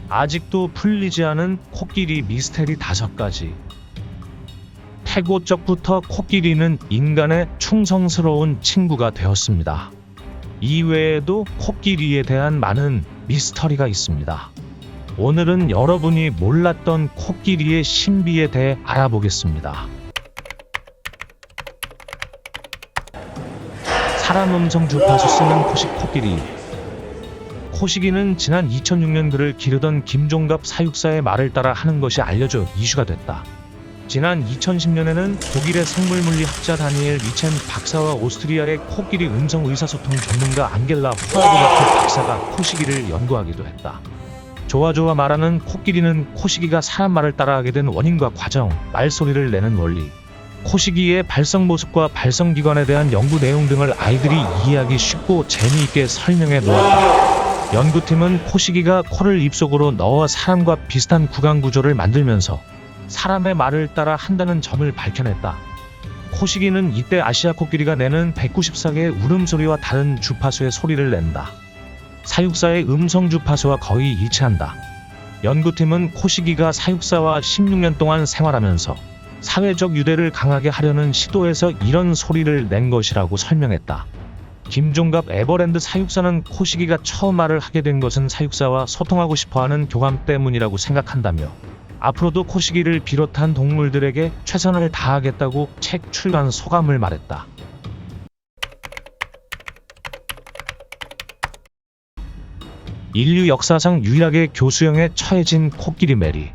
아직도 풀리지 않은 코끼리 미스테리 5가지. 태고 적부터 코끼리는 인간의 충성스러운 친구가 되었습니다. 이외에도 코끼리에 대한 많은 미스터리가 있습니다. 오늘은 여러분이 몰랐던 코끼리의 신비에 대해 알아보겠습니다. 사람 음성 주파수 쓰는 코식 코끼리. 코식이는 지난 2006년 그를 기르던 김종갑 사육사의 말을 따라 하는 것이 알려져 이슈가 됐다. 지난 2010년에는 독일의 생물물리학자 다니엘 미첸 박사와 오스트리아의 코끼리 음성 의사소통 전문가 앙겔라 포아고가트 박사가 코식이를 연구하기도 했다. 좋아 말하는 코끼리는 코식이가 사람 말을 따라하게 된 원인과 과정, 말소리를 내는 원리, 코식이의 발성 모습과 발성 기관에 대한 연구 내용 등을 아이들이 이해하기 쉽고 재미있게 설명해 놓았다. 연구팀은 코식이가 코를 입속으로 넣어 사람과 비슷한 구강 구조를 만들면서 사람의 말을 따라 한다는 점을 밝혀냈다. 코식이는 이때 아시아 코끼리가 내는 194개의 울음소리와 다른 주파수의 소리를 낸다. 사육사의 음성 주파수와 거의 일치한다. 연구팀은 코식이가 사육사와 16년 동안 생활하면서 사회적 유대를 강하게 하려는 시도에서 이런 소리를 낸 것이라고 설명했다. 김종갑 에버랜드 사육사는 코식이가 처음 말을 하게 된 것은 사육사와 소통하고 싶어하는 교감 때문이라고 생각한다며 앞으로도 코식이를 비롯한 동물들에게 최선을 다하겠다고 책 출간 소감을 말했다. 인류 역사상 유일하게 교수형에 처해진 코끼리 메리.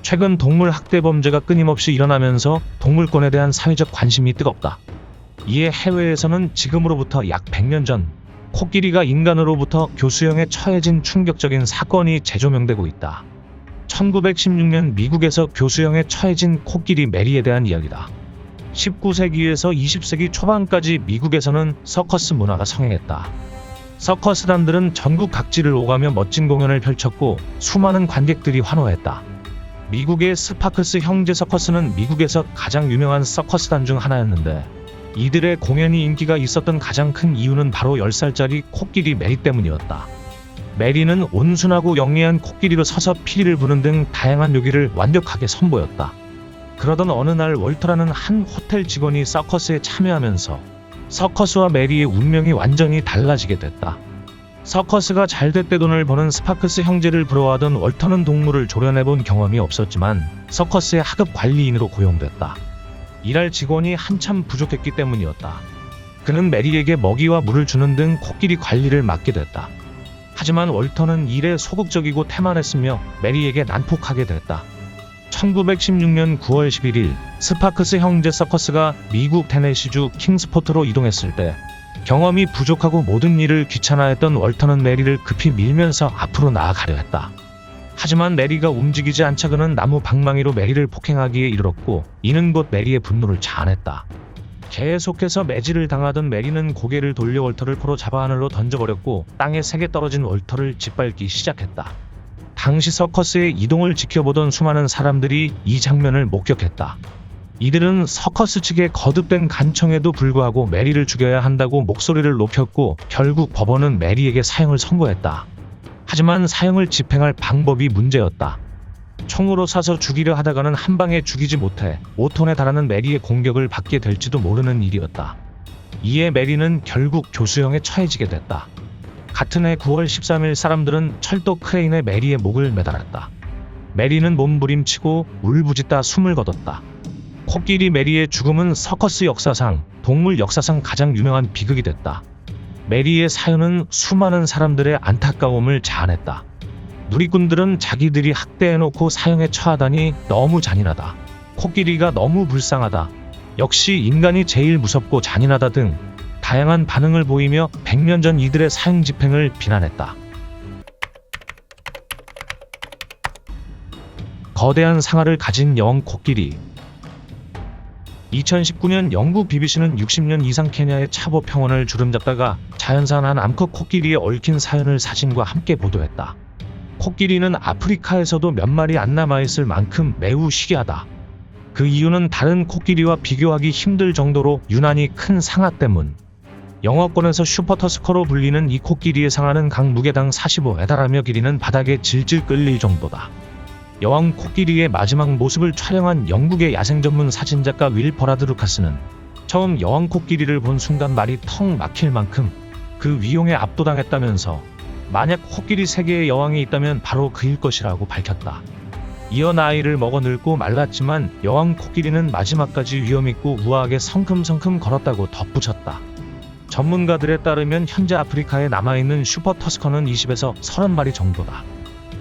최근 동물 학대 범죄가 끊임없이 일어나면서 동물권에 대한 사회적 관심이 뜨겁다. 이에 해외에서는 지금으로부터 약 100년 전 코끼리가 인간으로부터 교수형에 처해진 충격적인 사건이 재조명되고 있다. 1916년 미국에서 교수형에 처해진 코끼리 메리에 대한 이야기다. 19세기에서 20세기 초반까지 미국에서는 서커스 문화가 성행했다. 서커스단들은 전국 각지를 오가며 멋진 공연을 펼쳤고 수많은 관객들이 환호했다. 미국의 스파크스 형제 서커스는 미국에서 가장 유명한 서커스단 중 하나였는데 이들의 공연이 인기가 있었던 가장 큰 이유는 바로 10살짜리 코끼리 메리 때문이었다. 메리는 온순하고 영리한 코끼리로 서서 피리를 부는 등 다양한 묘기를 완벽하게 선보였다. 그러던 어느 날 월터라는 한 호텔 직원이 서커스에 참여하면서 서커스와 메리의 운명이 완전히 달라지게 됐다. 서커스가 잘 될 때 돈을 버는 스파크스 형제를 부러워하던 월터는 동물을 조련해본 경험이 없었지만 서커스의 하급 관리인으로 고용됐다. 일할 직원이 한참 부족했기 때문이었다. 그는 메리에게 먹이와 물을 주는 등 코끼리 관리를 맡게 됐다. 하지만 월터는 일에 소극적이고 태만했으며 메리에게 난폭하게 됐다. 1916년 9월 11일 스파크스 형제 서커스가 미국 테네시주 킹스포트로 이동했을 때 경험이 부족하고 모든 일을 귀찮아했던 월터는 메리를 급히 밀면서 앞으로 나아가려 했다. 하지만 메리가 움직이지 않자 그는 나무 방망이로 메리를 폭행하기에 이르렀고 이는 곧 메리의 분노를 자아냈다. 계속해서 매질을 당하던 메리는 고개를 돌려 월터를 포로 잡아 하늘로 던져버렸고 땅에 세게 떨어진 월터를 짓밟기 시작했다. 당시 서커스의 이동을 지켜보던 수많은 사람들이 이 장면을 목격했다. 이들은 서커스 측의 거듭된 간청에도 불구하고 메리를 죽여야 한다고 목소리를 높였고 결국 법원은 메리에게 사형을 선고했다. 하지만 사형을 집행할 방법이 문제였다. 총으로 쏴서 죽이려 하다가는 한 방에 죽이지 못해 5톤에 달하는 메리의 공격을 받게 될지도 모르는 일이었다. 이에 메리는 결국 교수형에 처해지게 됐다. 같은 해 9월 13일 사람들은 철도 크레인에 메리의 목을 매달았다. 메리는 몸부림치고 울부짖다 숨을 거뒀다. 코끼리 메리의 죽음은 서커스 역사상, 동물 역사상 가장 유명한 비극이 됐다. 메리의 사연은 수많은 사람들의 안타까움을 자아냈다. 누리꾼들은 자기들이 학대해놓고 사형에 처하다니 너무 잔인하다. 코끼리가 너무 불쌍하다. 역시 인간이 제일 무섭고 잔인하다 등 다양한 반응을 보이며 100년 전 이들의 사형 집행을 비난했다. 거대한 상아를 가진 여왕 코끼리. 2019년 영국 BBC는 60년 이상 케냐의 차보 평원을 주름잡다가 자연산 한 암컷 코끼리에 얽힌 사연을 사진과 함께 보도했다. 코끼리는 아프리카에서도 몇 마리 안 남아있을 만큼 매우 희귀하다. 그 이유는 다른 코끼리와 비교하기 힘들 정도로 유난히 큰 상아 때문. 영어권에서 슈퍼터스커로 불리는 이 코끼리의 상아는 각 무게당 45에 달하며 길이는 바닥에 질질 끌릴 정도다. 여왕 코끼리의 마지막 모습을 촬영한 영국의 야생 전문 사진작가 윌 버라드 루카스는 처음 여왕 코끼리를 본 순간 말이 턱 막힐 만큼 그 위용에 압도당했다면서 만약 코끼리 세계의 여왕이 있다면 바로 그일 것이라고 밝혔다. 이어 나이를 먹어 늙고 말랐지만 여왕 코끼리는 마지막까지 위험있고 우아하게 성큼성큼 걸었다고 덧붙였다. 전문가들에 따르면 현재 아프리카에 남아있는 슈퍼터스커는 20에서 30마리 정도다.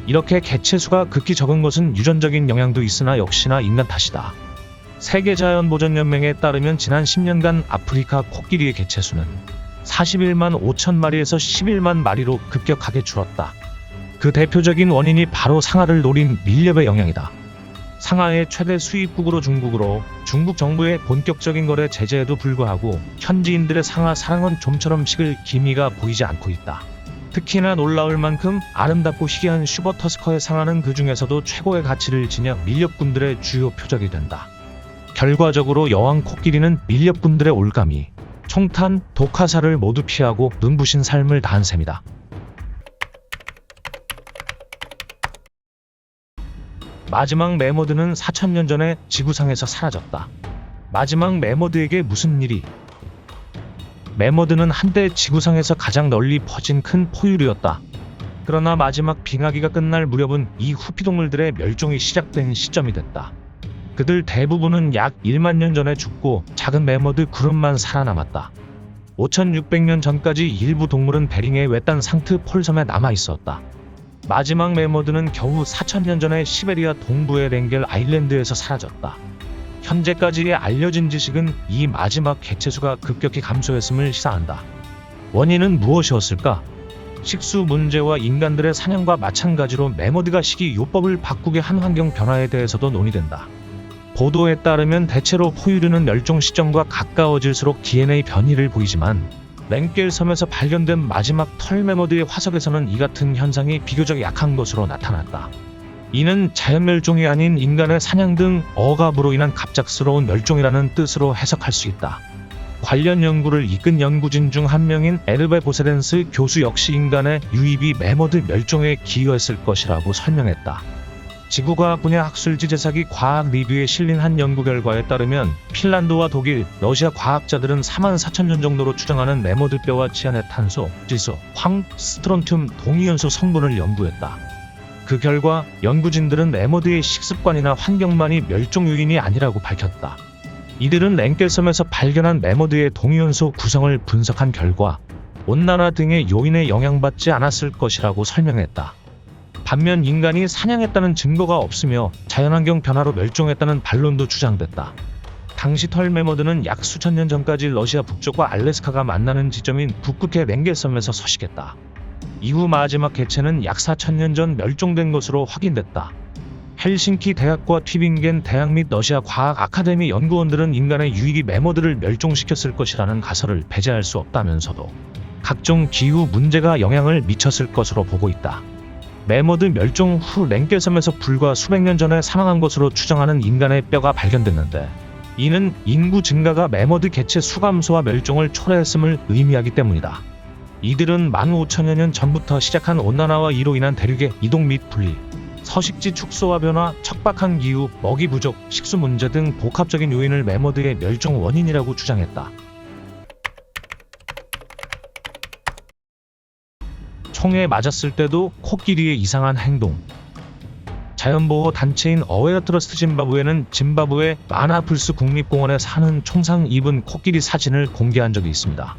이렇게 개체수가 극히 적은 것은 유전적인 영향도 있으나 역시나 인간 탓이다. 세계자연보전연맹에 따르면 지난 10년간 아프리카 코끼리의 개체수는 41만 5천 마리에서 11만 마리로 급격하게 줄었다. 그 대표적인 원인이 바로 상아를 노린 밀렵의 영향이다. 상아의 최대 수입국으로 중국 정부의 본격적인 거래 제재에도 불구하고 현지인들의 상아 사랑은 좀처럼 식을 기미가 보이지 않고 있다. 특히나 놀라울 만큼 아름답고 희귀한 슈퍼터스커의 상아는 그 중에서도 최고의 가치를 지녀 밀렵꾼들의 주요 표적이 된다. 결과적으로 여왕 코끼리는 밀렵꾼들의 올가미, 총탄, 독화살을 모두 피하고 눈부신 삶을 다한 셈이다. 마지막 매머드는 4,000년 전에 지구상에서 사라졌다. 마지막 매머드에게 무슨 일이? 매머드는 한때 지구상에서 가장 널리 퍼진 큰 포유류였다. 그러나 마지막 빙하기가 끝날 무렵은 이 후피동물들의 멸종이 시작된 시점이 됐다. 그들 대부분은 약 1만 년 전에 죽고 작은 매머드 그룹만 살아남았다. 5,600년 전까지 일부 동물은 베링의 외딴 상트 폴섬에 남아있었다. 마지막 매머드는 겨우 4,000년 전에 시베리아 동부의 랭겔 아일랜드에서 사라졌다. 현재까지의 알려진 지식은 이 마지막 개체수가 급격히 감소했음을 시사한다. 원인은 무엇이었을까? 식수 문제와 인간들의 사냥과 마찬가지로 매머드가 식이요법을 바꾸게 한 환경 변화에 대해서도 논의된다. 보도에 따르면 대체로 포유류는 멸종 시점과 가까워질수록 DNA 변이를 보이지만 랭겔 섬에서 발견된 마지막 털 매머드의 화석에서는 이 같은 현상이 비교적 약한 것으로 나타났다. 이는 자연멸종이 아닌 인간의 사냥 등 억압으로 인한 갑작스러운 멸종이라는 뜻으로 해석할 수 있다. 관련 연구를 이끈 연구진 중 한 명인 에르베 보세렌스 교수 역시 인간의 유입이 매머드 멸종에 기여했을 것이라고 설명했다. 지구과학 분야 학술지 제사기 과학 리뷰에 실린 한 연구 결과에 따르면 핀란드와 독일, 러시아 과학자들은 44,000년 정도로 추정하는 매머드 뼈와 치아의 탄소, 질소, 황, 스트론튬, 동위연소 성분을 연구했다. 그 결과 연구진들은 매머드의 식습관이나 환경만이 멸종 요인이 아니라고 밝혔다. 이들은 랭겔섬에서 발견한 매머드의 동위원소 구성을 분석한 결과 온난화 등의 요인에 영향받지 않았을 것이라고 설명했다. 반면 인간이 사냥했다는 증거가 없으며 자연환경 변화로 멸종했다는 반론도 주장됐다. 당시 털 매머드는 약 수천 년 전까지 러시아 북쪽과 알래스카가 만나는 지점인 북극해 랭겔섬에서 서식했다. 이후 마지막 개체는 약 4,000년 전 멸종된 것으로 확인됐다. 헬싱키 대학과 튜빙겐 대학 및 러시아 과학 아카데미 연구원들은 인간의 유익이 매머드를 멸종시켰을 것이라는 가설을 배제할 수 없다면서도 각종 기후 문제가 영향을 미쳤을 것으로 보고 있다. 매머드 멸종 후 랭겔섬에서 불과 수백 년 전에 사망한 것으로 추정하는 인간의 뼈가 발견됐는데 이는 인구 증가가 매머드 개체 수감소와 멸종을 초래했음을 의미하기 때문이다. 이들은 15,000여 년 전부터 시작한 온난화와 이로 인한 대륙의 이동 및 분리, 서식지 축소와 변화, 척박한 기후, 먹이 부족, 식수 문제 등 복합적인 요인을 매머드의 멸종 원인이라고 주장했다. 총에 맞았을 때도 코끼리의 이상한 행동. 자연보호 단체인 어웨어 트러스트 짐바브웨는 짐바브웨 마나풀스 국립공원에 사는 총상 입은 코끼리 사진을 공개한 적이 있습니다.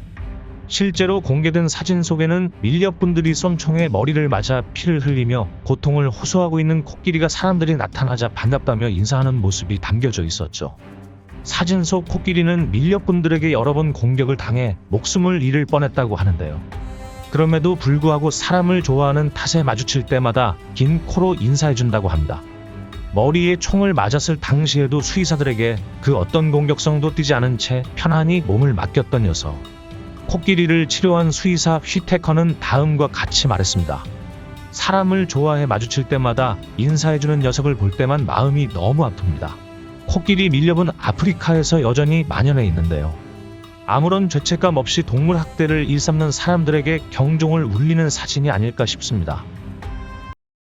실제로 공개된 사진 속에는 밀렵꾼들이 쏜 총에 머리를 맞아 피를 흘리며 고통을 호소하고 있는 코끼리가 사람들이 나타나자 반갑다며 인사하는 모습이 담겨져 있었죠. 사진 속 코끼리는 밀렵꾼들에게 여러 번 공격을 당해 목숨을 잃을 뻔했다고 하는데요. 그럼에도 불구하고 사람을 좋아하는 탓에 마주칠 때마다 긴 코로 인사해준다고 합니다. 머리에 총을 맞았을 당시에도 수의사들에게 그 어떤 공격성도 띠지 않은 채 편안히 몸을 맡겼던 녀석. 코끼리를 치료한 수의사 휘테커는 다음과 같이 말했습니다. 사람을 좋아해 마주칠 때마다 인사해주는 녀석을 볼 때만 마음이 너무 아픕니다. 코끼리 밀렵은 아프리카에서 여전히 만연해 있는데요. 아무런 죄책감 없이 동물 학대를 일삼는 사람들에게 경종을 울리는 사진이 아닐까 싶습니다.